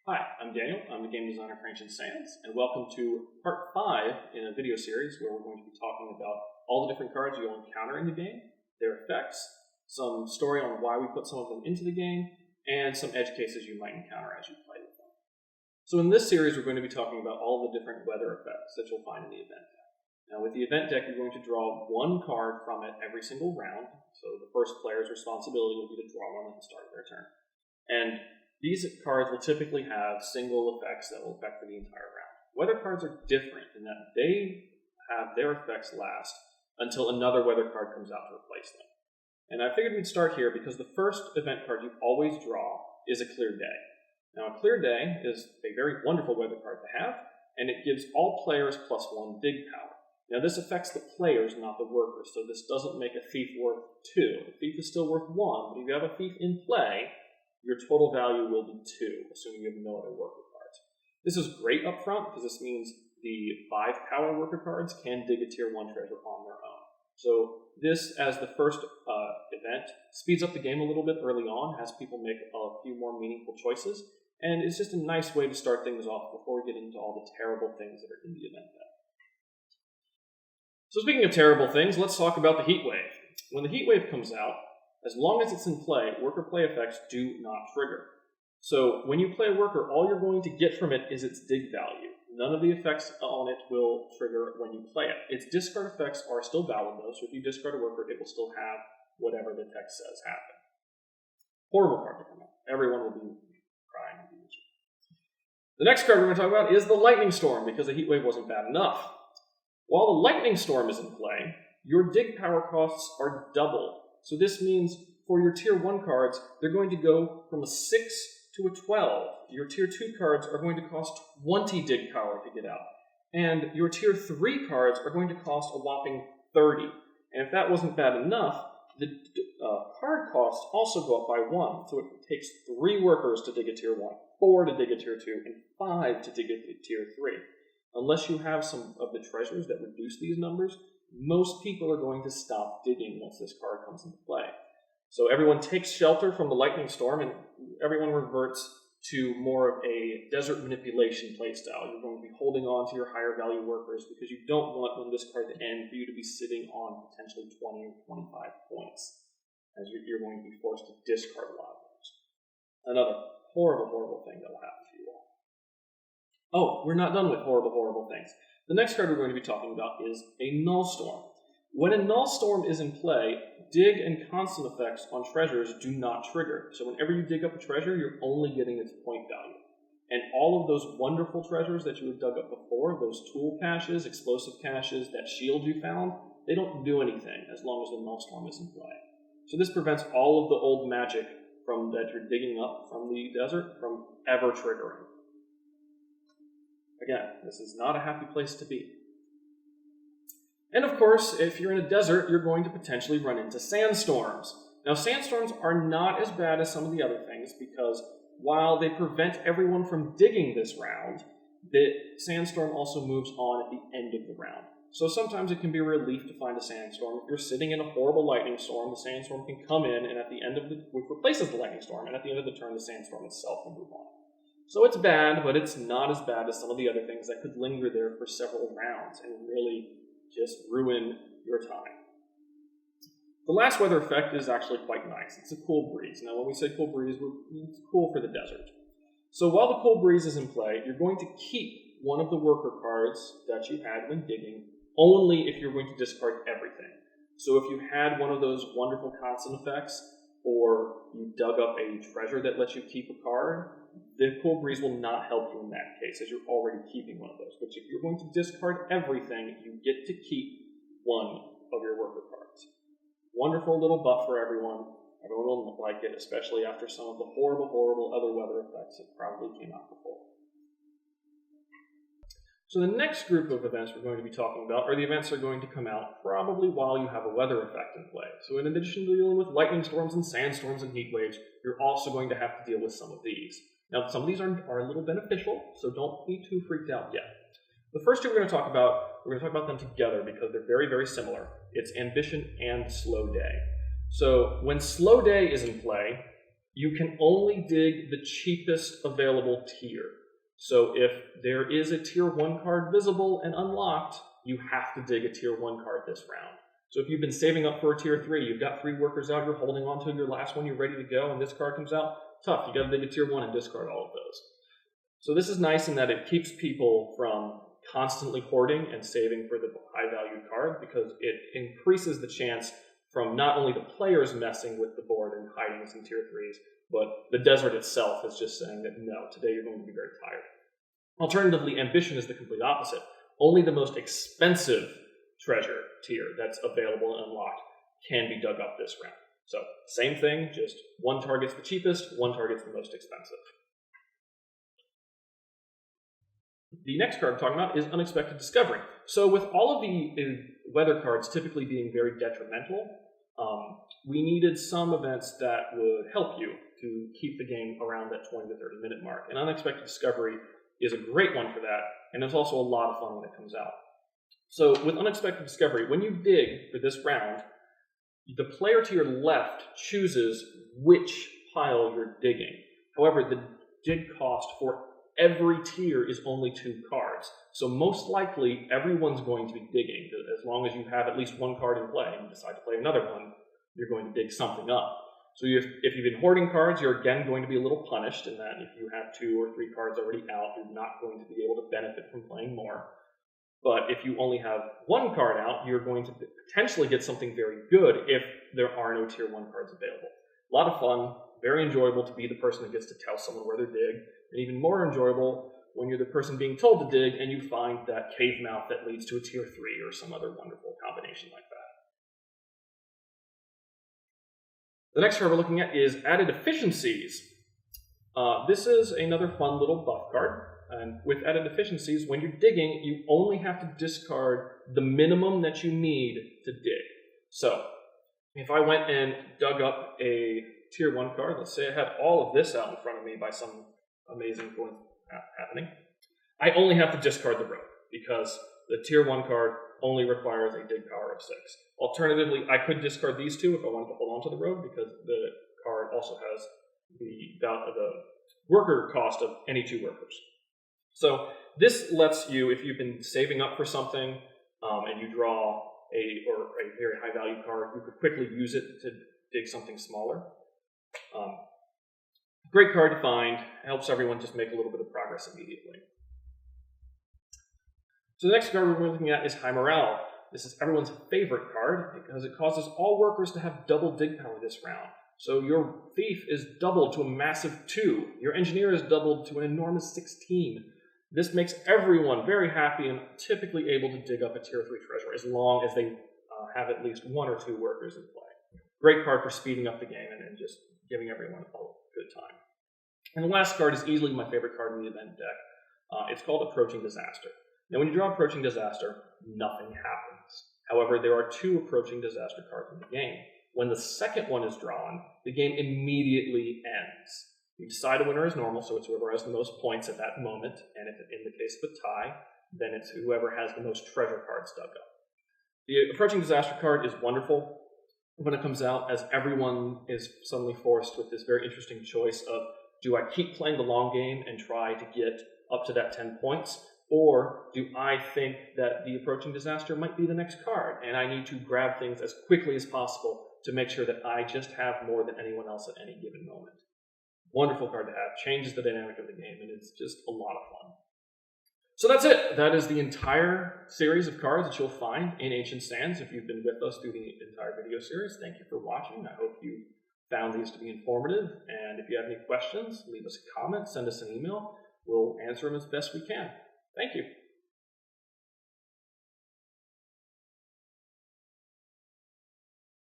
Hi, I'm Daniel. I'm the game designer for Ancient Sands, and welcome to part 5 in a video series where we're going to be talking about all the different cards you'll encounter in the game, their effects, some story on why we put some of them into the game, and some edge cases you might encounter as you play with them. So in this series, we're going to be talking about all the different weather effects that you'll find in the event deck. Now with the event deck, you're going to draw one card from it every single round, so the first player's responsibility will be to draw one at the start of their turn. And these cards will typically have single effects that will affect for the entire round. Weather cards are different in that they have their effects last until another weather card comes out to replace them. And I figured we'd start here because the first event card you always draw is a Clear Day. Now a Clear Day is a very wonderful weather card to have, and it gives all players +1 dig power. Now this affects the players, not the workers, so this doesn't make a thief worth 2. A thief is still worth 1, but if you have a thief in play, your total value will be 2, assuming you have no other worker cards. This is great up front because this means the 5 power worker cards can dig a tier 1 treasure on their own. So this, as the first event, speeds up the game a little bit early on, has people make a few more meaningful choices, and it's just a nice way to start things off before we get into all the terrible things that are in the event deck. So speaking of terrible things, let's talk about the heat wave. When the heat wave comes out, as long as it's in play, worker play effects do not trigger. So when you play a worker, all you're going to get from it is its dig value. None of the effects on it will trigger when you play it. Its discard effects are still valid though, so if you discard a worker, it will still have whatever the text says happen. Horrible card to come out. Everyone will be crying. The next card we're going to talk about is the Lightning Storm, because the heat wave wasn't bad enough. While the Lightning Storm is in play, your dig power costs are doubled. So this means for your tier 1 cards, they're going to go from a 6 to a 12. Your tier 2 cards are going to cost 20 dig power to get out. And your tier 3 cards are going to cost a whopping 30. And if that wasn't bad enough, the card costs also go up by 1. So it takes 3 workers to dig a tier 1, 4 to dig a tier 2, and 5 to dig a tier 3. Unless you have some of the treasures that reduce these numbers, most people are going to stop digging once this card comes into play. So everyone takes shelter from the Lightning Storm, and everyone reverts to more of a desert manipulation playstyle. You're going to be holding on to your higher value workers because you don't want when this card to end for you to be sitting on potentially 20 or 25 points, as you're going to be forced to discard a lot of those. Another horrible, horrible thing that will happen to you all. Oh, we're not done with horrible, horrible things. The next card we're going to be talking about is a Null Storm. When a Null Storm is in play, dig and constant effects on treasures do not trigger. So whenever you dig up a treasure, you're only getting its point value. And all of those wonderful treasures that you have dug up before, those tool caches, explosive caches, that shield you found, they don't do anything as long as the Null Storm is in play. So this prevents all of the old magic that you're digging up from the desert from ever triggering. Again, this is not a happy place to be. And of course, if you're in a desert, you're going to potentially run into sandstorms. Now, sandstorms are not as bad as some of the other things because while they prevent everyone from digging this round, the sandstorm also moves on at the end of the round. So sometimes it can be a relief to find a sandstorm. If you're sitting in a horrible lightning storm, the sandstorm can come in, and at the end of which replaces the lightning storm, and at the end of the turn, the sandstorm itself will move on. So it's bad, but it's not as bad as some of the other things that could linger there for several rounds and really just ruin your time. The last weather effect is actually quite nice. It's a cool breeze. Now, when we say cool breeze, it's cool for the desert. So while the cool breeze is in play, you're going to keep one of the worker cards that you had when digging, only if you're going to discard everything. So if you had one of those wonderful constant effects, or you dug up a treasure that lets you keep a card, the cool breeze will not help you in that case, as you're already keeping one of those. But if you're going to discard everything, you get to keep one of your worker cards. Wonderful little buff for everyone. Everyone will like it, especially after some of the horrible, horrible other weather effects that probably came out before. So the next group of events we're going to be talking about are the events that are going to come out probably while you have a weather effect in play. So in addition to dealing with lightning storms and sandstorms and heat waves, you're also going to have to deal with some of these. Now, some of these are a little beneficial, so don't be too freaked out yet. The first two we're going to talk about them together because they're very, very similar. It's Ambition and Slow Day. So when Slow Day is in play, you can only dig the cheapest available tier. So if there is a tier 1 card visible and unlocked, you have to dig a tier 1 card this round. So if you've been saving up for a tier 3, you've got 3 workers out, you're holding on to your last one, you're ready to go, and this card comes out, tough. You got to dig a tier 1 and discard all of those. So this is nice in that it keeps people from constantly hoarding and saving for the high-valued card, because it increases the chance from not only the players messing with the board and hiding some tier 3s, but the desert itself is just saying that no, today you're going to be very tired. Alternatively, ambition is the complete opposite. Only the most expensive treasure tier that's available and unlocked can be dug up this round. So, same thing, just one target's the cheapest, one target's the most expensive. The next card I'm talking about is Unexpected Discovery. So with all of the weather cards typically being very detrimental, we needed some events that would help you to keep the game around that 20 to 30 minute mark. And Unexpected Discovery is a great one for that, and it's also a lot of fun when it comes out. So with Unexpected Discovery, when you dig for this round, the player to your left chooses which pile you're digging. However, the dig cost for every tier is only 2 cards. So most likely, everyone's going to be digging. As long as you have at least 1 card in play and you decide to play another one, you're going to dig something up. So if you've been hoarding cards, you're again going to be a little punished in that if you have 2 or 3 cards already out, you're not going to be able to benefit from playing more. But if you only have 1 card out, you're going to potentially get something very good if there are no tier 1 cards available. A lot of fun, very enjoyable to be the person that gets to tell someone where they're dig, and even more enjoyable when you're the person being told to dig and you find that cave mouth that leads to a tier 3 or some other wonderful combination like that. The next card we're looking at is Added Efficiencies. This is another fun little buff card. And with Added Efficiencies, when you're digging, you only have to discard the minimum that you need to dig. So, if I went and dug up a tier 1 card, let's say I had all of this out in front of me by some amazing coincidence happening, I only have to discard the rogue, because the tier 1 card only requires a dig power of 6. Alternatively, I could discard these 2 if I wanted to hold on to the rogue, because the card also has the worker cost of any 2 workers. So this lets you, if you've been saving up for something and you draw a very high value card, you could quickly use it to dig something smaller. Great card to find. It helps everyone just make a little bit of progress immediately. So the next card we're looking at is High Morale. This is everyone's favorite card because it causes all workers to have double dig power this round. So your thief is doubled to a massive 2. Your engineer is doubled to an enormous 16. This makes everyone very happy and typically able to dig up a tier 3 treasure as long as they have at least 1 or 2 workers in play. Great card for speeding up the game and just giving everyone a good time. And the last card is easily my favorite card in the event deck. It's called Approaching Disaster. Now when you draw Approaching Disaster, nothing happens. However, there are 2 Approaching Disaster cards in the game. When the second one is drawn, the game immediately ends. You decide a winner as normal, so it's whoever has the most points at that moment, and if in the case of a tie, then it's whoever has the most treasure cards dug up. The Approaching Disaster card is wonderful when it comes out, as everyone is suddenly forced with this very interesting choice of, do I keep playing the long game and try to get up to that 10 points, or do I think that the Approaching Disaster might be the next card, and I need to grab things as quickly as possible to make sure that I just have more than anyone else at any given moment. Wonderful card to have, changes the dynamic of the game, and it's just a lot of fun. So that's it. That is the entire series of cards that you'll find in Ancient Sands. If you've been with us through the entire video series, thank you for watching. I hope you found these to be informative, and if you have any questions, leave us a comment, send us an email. We'll answer them as best we can. Thank you.